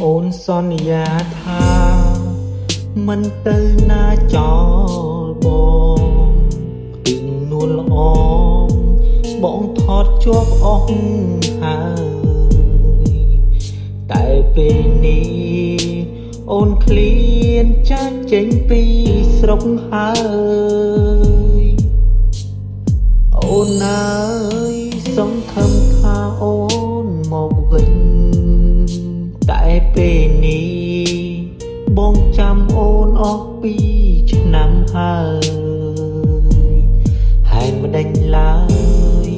អូនសន្យាថាមិនទៅណាចោលបងពីនួនល្អបងថតជាប់អស់ហើយតែពេលនេះអូនឃ្លានចាស់ចេញពីស្រុកហើយអូនអើយសង្ឃឹមថាអូនមកវិញតែពេលនេះបងចាំអូនអស់ពីឆ្នាំហើយហើយមិនដេញឡើយ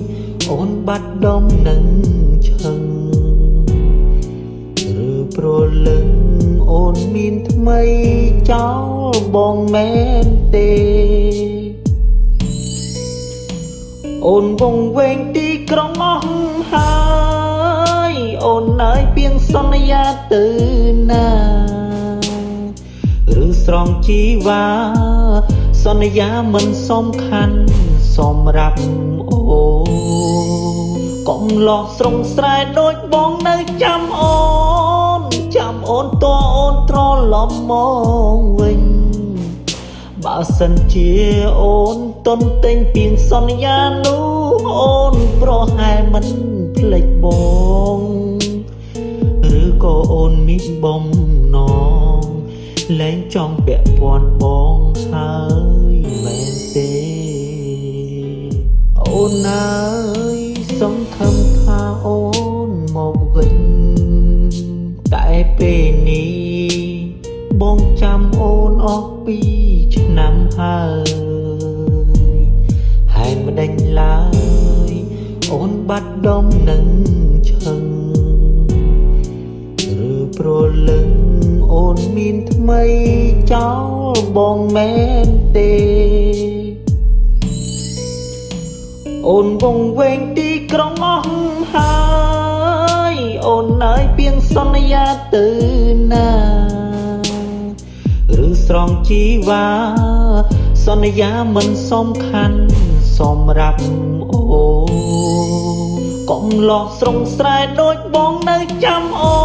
អូនបាត់ដុំនឹងឈឹងឬប្រលឹងអូនមានថ្មីចោលបងមែនទេអូនវង្វេងទីក្រុងអស់ហើយអូននៅពីងសន្យាទៅណាឬស្រង់ជីវ៉ាសន្យាមិនសំខាន់សម្រាប់អូនកុំលោះស្រងស្រែដូចបងនៅចាំអូនតអូនត្រឡប់មកវិញបើសិនជាអូនតន់ទិញពីងសន្យានោះអូនប្រហែលមិនភ្លេចបងឬក៏អូនមានបំណងលែងចង់ពាក់ព័ន្ធបងហើយមែនទេអូនអើយសង្ឃឹមថាអូនមកវិញតែពេលនេះបងចាំអូនអស់ពីឆ្នាំហើយមិនដេញឡើយអូនបាត់ដុំនឹងឈឹងឬប្រលឹងអូនមានថ្មីចោលបងមែនទេអូនវង្វេងទីក្រុងអស់ហើយអូននៅពីងសន្យាទៅណាឬស្រង់ជីវ៉ាសន្យាមិនសំខាន់សម្រាប់អូកុំលោះស្រងស្រែដូចបងនៅចាំអូ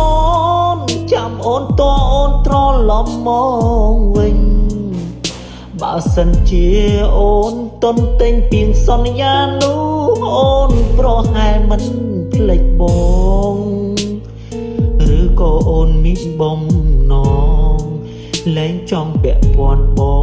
នតអូនត្រឡប់មកវិញបើសិនជាអូនតន់ទិញពីងសន្យានោះអូនប្រហែលមិនភ្លេចបងឬក៏អូនមានបំណងលែងចង់ពាក់ព័ន្ធបង